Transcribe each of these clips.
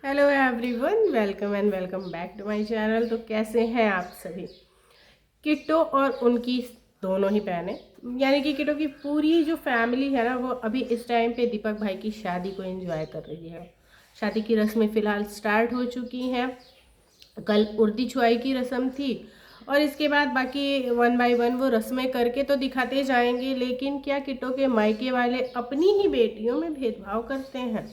Hello everyone, welcome and welcome back to my channel. तो कैसे हैं आप सभी। किट्टो और उनकी दोनों ही बहनें, यानी कि किट्टो की पूरी जो फैमिली है ना, वो अभी इस टाइम पे दीपक भाई की शादी को एंजॉय कर रही है। शादी की रस्में फ़िलहाल स्टार्ट हो चुकी हैं। कल उर्दी छुआई की रस्म थी और इसके बाद बाकी वन बाय वन वो रस्में करके तो दिखाते जाएंगे। लेकिन क्या किट्टो के मायके वाले अपनी ही बेटियों में भेदभाव करते हैं?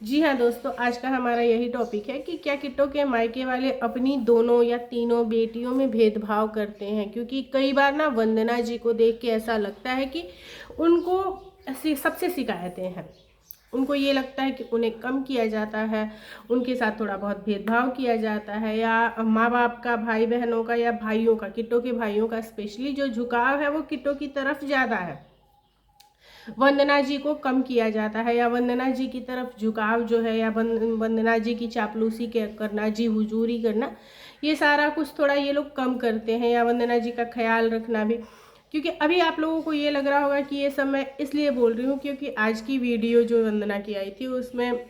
जी हाँ दोस्तों, आज का हमारा यही टॉपिक है कि क्या किट्टो के मायके वाले अपनी दोनों या तीनों बेटियों में भेदभाव करते हैं। क्योंकि कई बार ना वंदना जी को देख के ऐसा लगता है कि उनको सबसे शिकायतें हैं। उनको ये लगता है कि उन्हें कम किया जाता है, उनके साथ थोड़ा बहुत भेदभाव किया जाता है, या माँ बाप का, भाई बहनों का या भाइयों का, किट्टो के भाइयों का स्पेशली जो झुकाव है वो किट्टो की तरफ ज़्यादा है। वंदना जी को कम किया जाता है, या वंदना जी की तरफ झुकाव जो है, या वंदना जी की चापलूसी करना, जी हुजूरी करना, ये सारा कुछ थोड़ा ये लोग कम करते हैं, या वंदना जी का ख्याल रखना भी। क्योंकि अभी आप लोगों को ये लग रहा होगा कि ये सब मैं इसलिए बोल रही हूँ क्योंकि आज की वीडियो जो वंदना की आई थी उसमें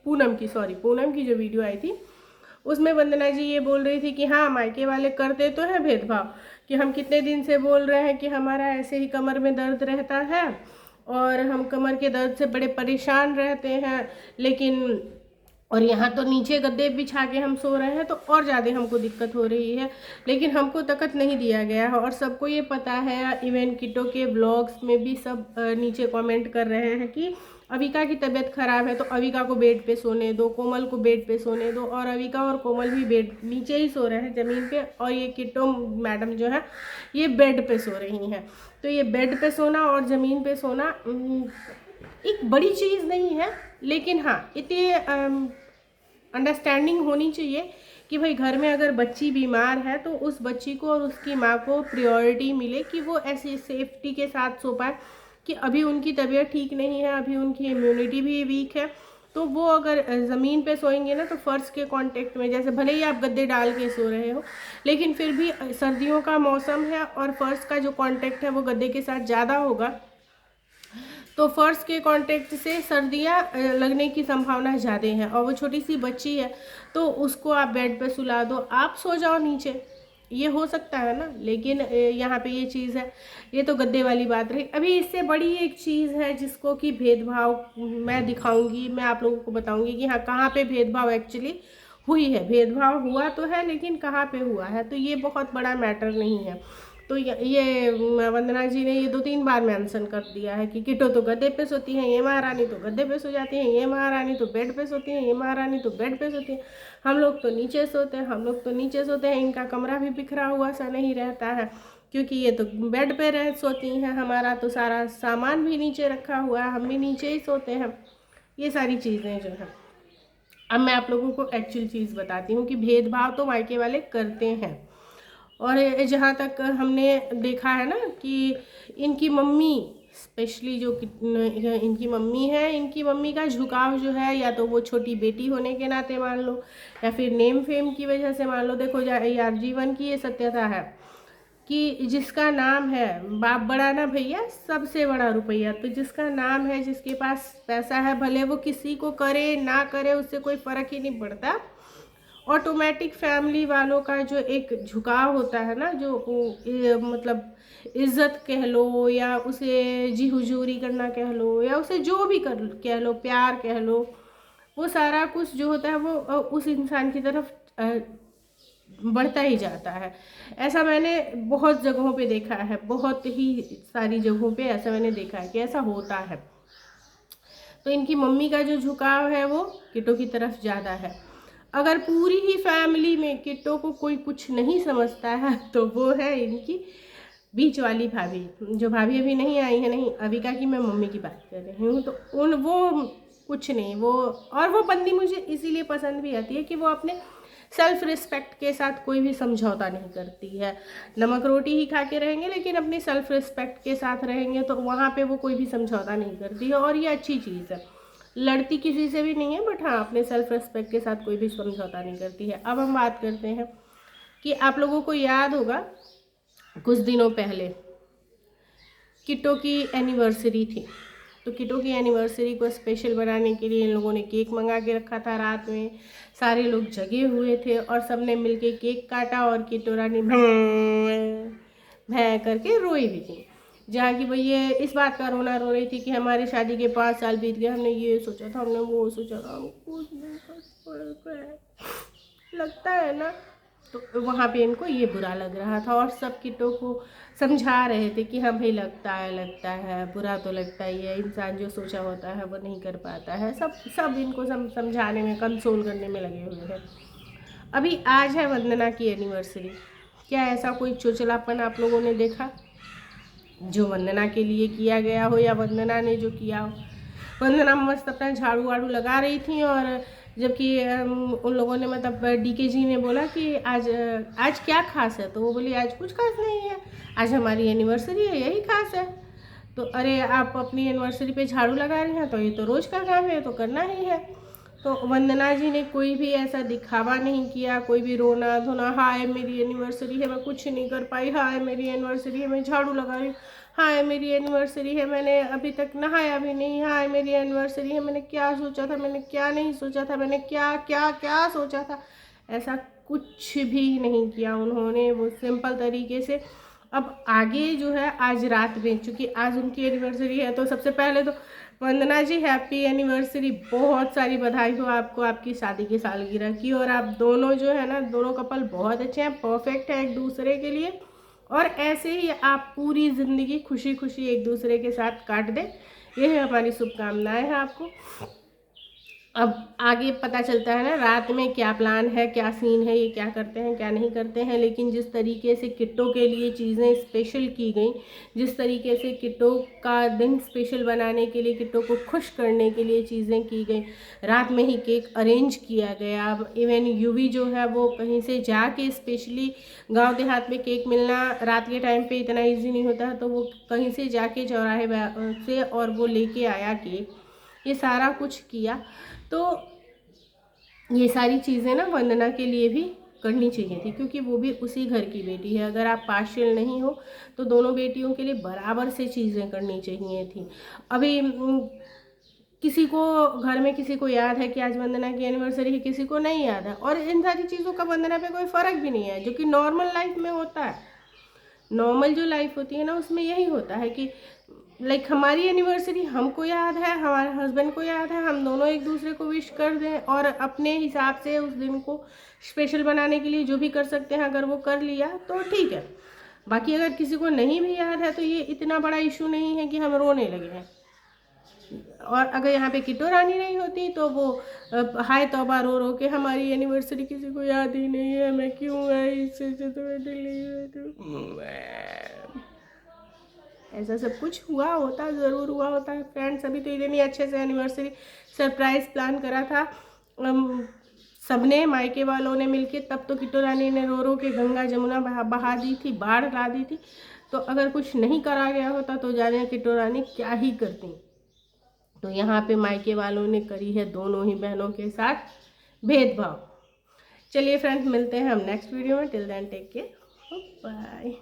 पूनम की जो वीडियो आई थी उसमें वंदना जी ये बोल रही थी कि हाँ, मायके वाले करते तो हैं भेदभाव, कि हम कितने दिन से बोल रहे हैं कि हमारा ऐसे ही कमर में दर्द रहता है और हम कमर के दर्द से बड़े परेशान रहते हैं, लेकिन और यहाँ तो नीचे गद्दे बिछा के हम सो रहे हैं तो और ज़्यादा हमको दिक्कत हो रही है, लेकिन हमको तकत नहीं दिया गया है। और सबको ये पता है, इवन किट्टो के ब्लॉग्स में भी सब नीचे कमेंट कर रहे हैं कि अविका की तबीयत खराब है तो अविका को बेड पे सोने दो, कोमल को बेड पे सोने दो। और अविका और कोमल भी बेड नीचे ही सो रहे हैं ज़मीन पे, और ये किट्टो मैडम जो है ये बेड पे सो रही हैं। तो ये बेड पे सोना और ज़मीन पे सोना एक बड़ी चीज़ नहीं है, लेकिन हाँ इतनी अंडरस्टैंडिंग होनी चाहिए कि भाई घर में अगर बच्ची बीमार है तो उस बच्ची को और उसकी माँ को प्रायोरिटी मिले, कि वो ऐसी सेफ्टी के साथ सो पाए। कि अभी उनकी तबीयत ठीक नहीं है, अभी उनकी इम्यूनिटी भी वीक है, तो वो अगर ज़मीन पे सोएंगे ना तो फ़र्श के कांटेक्ट में, जैसे भले ही आप गद्दे डाल के सो रहे हो, लेकिन फिर भी सर्दियों का मौसम है और फर्श का जो कांटेक्ट है वो गद्दे के साथ ज़्यादा होगा, तो फर्श के कांटेक्ट से सर्दियाँ लगने की संभावना ज़्यादा है। और वो छोटी सी बच्ची है तो उसको आप बेड पे सुला दो, आप सो जाओ नीचे, ये हो सकता है ना। लेकिन यहाँ पे ये चीज़ है, ये तो गद्दे वाली बात रही। अभी इससे बड़ी एक चीज़ है जिसको कि भेदभाव मैं दिखाऊंगी, मैं आप लोगों को बताऊंगी कि हाँ कहाँ पे भेदभाव एक्चुअली हुई है। भेदभाव हुआ तो है, लेकिन कहाँ पे हुआ है, तो ये बहुत बड़ा मैटर नहीं है। तो ये वंदना जी ने ये 2-3 बार मेंशन कर दिया है कि किट्टो तो गद्दे पे सोती है, ये महारानी तो गद्दे पे सो जाती है, ये महारानी तो बेड पे सोती है, ये महारानी तो बेड पे सोती है, हम लोग तो नीचे सोते हैं, हम लोग तो नीचे सोते हैं। इनका कमरा भी बिखरा हुआ सा नहीं रहता है क्योंकि ये तो बेड पे रह सोती हैं, हमारा तो सारा सामान भी नीचे रखा हुआ है, हम भी नीचे ही सोते हैं। ये सारी चीज़ें जो है, अब मैं आप लोगों को एक्चुअल चीज़ बताती हूँ कि भेदभाव तो मायके वाले करते हैं। और जहाँ तक हमने देखा है ना कि इनकी मम्मी, स्पेशली जो इनकी मम्मी है, इनकी मम्मी का झुकाव जो है, या तो वो छोटी बेटी होने के नाते मान लो, या फिर नेम फेम की वजह से मान लो। देखो यार, जीवन की ये सत्यता है कि जिसका नाम है, बाप बड़ा ना भैया, सबसे बड़ा रुपया। तो जिसका नाम है, जिसके पास पैसा है, भले वो किसी को करे ना करे उससे कोई फ़र्क ही नहीं पड़ता, ऑटोमेटिक फैमिली वालों का जो एक झुकाव होता है ना, जो मतलब इज्जत कह लो, या उसे जी हुजूरी करना कह लो, या उसे जो भी कह लो, प्यार कह लो, वो सारा कुछ जो होता है वो उस इंसान की तरफ बढ़ता ही जाता है। ऐसा मैंने बहुत जगहों पे देखा है, बहुत ही सारी जगहों पे ऐसा मैंने देखा है कि ऐसा होता है। तो इनकी मम्मी का जो झुकाव है वो किट्टो की तरफ ज़्यादा है। अगर पूरी ही फैमिली में किट्टो को कोई कुछ नहीं समझता है तो वो है इनकी बीच वाली भाभी। जो भाभी अभी नहीं आई है, नहीं अविका की, मैं मम्मी की बात कर रही हूँ। तो वो कुछ नहीं, वो और वो बंदी मुझे इसीलिए पसंद भी आती है कि वो अपने सेल्फ रिस्पेक्ट के साथ कोई भी समझौता नहीं करती है। नमक रोटी ही खा के रहेंगे लेकिन अपनी सेल्फ रिस्पेक्ट के साथ रहेंगे, तो वहाँ पे वो कोई भी समझौता नहीं करती है, और ये अच्छी चीज़ है। लड़ती किसी से भी नहीं है, बट हाँ अपने सेल्फ रिस्पेक्ट के साथ कोई भी समझौता नहीं करती है। अब हम बात करते हैं कि आप लोगों को याद होगा कुछ दिनों पहले किट्टो की एनिवर्सरी थी, तो किटो की एनिवर्सरी को स्पेशल बनाने के लिए इन लोगों ने केक मंगा के रखा था। रात में सारे लोग जगे हुए थे और सब ने मिल के केक काटा और किटो रानी भैं करके रोई भी थी। जहाँ की भाई ये इस बात का रोना रो रही थी कि हमारी शादी के 5 साल बीत गए, हमने ये सोचा था, हमने वो सोचा था, हम कुछ नहीं कर पाए, लगता है ना। तो वहाँ पे इनको ये बुरा लग रहा था और सब किटो को समझा रहे थे कि हाँ भाई लगता है, बुरा तो लगता ही है, इंसान जो सोचा होता है वो नहीं कर पाता है। सब इनको समझाने में, कंसोल करने में लगे हुए हैं। अभी आज है वंदना की एनिवर्सरी। क्या ऐसा कोई चोचलापन आप लोगों ने देखा जो वंदना के लिए किया गया हो या वंदना ने जो किया हो? वंदना मस्त अपना झाड़ू वाड़ू लगा रही थी और जबकि उन लोगों ने मतलब डीके जी ने बोला कि आज क्या खास है, तो वो बोली आज कुछ खास नहीं है, आज हमारी एनिवर्सरी है, यही खास है। तो अरे आप अपनी एनिवर्सरी पे झाड़ू लगा रही हैं तो ये तो रोज़ का काम है, तो करना ही है। तो वंदना जी ने कोई भी ऐसा दिखावा नहीं किया, कोई भी रोना धोना, हाय मेरी एनिवर्सरी है मैं कुछ नहीं कर पाई, हाय मेरी एनिवर्सरी है मैं झाड़ू लगा रही हूँ, हाय मेरी एनिवर्सरी है मैंने अभी तक नहाया भी नहीं, हाय मेरी एनिवर्सरी है मैंने क्या सोचा था, मैंने क्या नहीं सोचा था, मैंने क्या क्या क्या सोचा था, ऐसा कुछ भी नहीं किया उन्होंने। वो सिंपल तरीके से अब आगे जो है आज रात में, चूँकि आज उनकी एनिवर्सरी है, तो सबसे पहले तो वंदना जी हैप्पी एनिवर्सरी, बहुत सारी बधाई हो आपको आपकी शादी की सालगिरह की। और आप दोनों जो है ना, दोनों कपल बहुत अच्छे हैं, परफेक्ट है एक दूसरे के लिए, और ऐसे ही आप पूरी ज़िंदगी खुशी खुशी एक दूसरे के साथ काट दें, यही हमारी शुभकामनाएं हैं आपको। अब आगे पता चलता है ना रात में क्या प्लान है, क्या सीन है, ये क्या करते हैं क्या नहीं करते हैं। लेकिन जिस तरीके से किट्टो के लिए चीज़ें स्पेशल की गई, जिस तरीके से किट्टो का दिन स्पेशल बनाने के लिए, किट्टो को खुश करने के लिए चीज़ें की गई, रात में ही केक अरेंज किया गया। इवन यूवी जो है वो कहीं से जाके स्पेशली, गांव देहात में केक मिलना रात के टाइम पे इतना ईजी नहीं होता है, तो वो कहीं से जाके चौराहे से और वो लेके आया केक, ये सारा कुछ किया। तो ये सारी चीज़ें ना वंदना के लिए भी करनी चाहिए थी, क्योंकि वो भी उसी घर की बेटी है। अगर आप पार्शियल नहीं हो तो दोनों बेटियों के लिए बराबर से चीज़ें करनी चाहिए थी। अभी किसी को घर में किसी को याद है कि आज वंदना की एनिवर्सरी है, किसी को नहीं याद है, और इन सारी चीज़ों का वंदना पे कोई फ़र्क भी नहीं है, जो कि नॉर्मल लाइफ में होता है। नॉर्मल जो लाइफ होती है ना, उसमें यही होता है कि लाइक हमारी एनिवर्सरी हमको याद है, हमारे हस्बैंड को याद है, हम दोनों एक दूसरे को विश कर दें और अपने हिसाब से उस दिन को स्पेशल बनाने के लिए जो भी कर सकते हैं अगर वो कर लिया तो ठीक है। बाकी अगर किसी को नहीं भी याद है तो ये इतना बड़ा इशू नहीं है कि हम रोने लगे हैं। और अगर यहाँ पे किट्टो रानी नहीं होती तो वो हाय तौबा रो रो के हमारी एनिवर्सरी किसी को याद ही नहीं है, मैं क्यों आई इससे तो दिल्ली, ऐसा सब कुछ हुआ होता, ज़रूर हुआ होता है फ्रेंड्स। अभी तो इतनी अच्छे से एनिवर्सरी सरप्राइज़ प्लान करा था सबने, मायके वालों ने मिलके, तब तो किट्टो रानी ने रो रो के गंगा जमुना बहा दी थी, बाढ़ ला दी थी। तो अगर कुछ नहीं करा गया होता तो जाने किट्टो रानी क्या ही करती। तो यहाँ पे मायके वालों ने करी है दोनों ही बहनों के साथ भेदभाव। चलिए फ्रेंड्स, मिलते हैं हम नेक्स्ट वीडियो में। Till then take care, bye.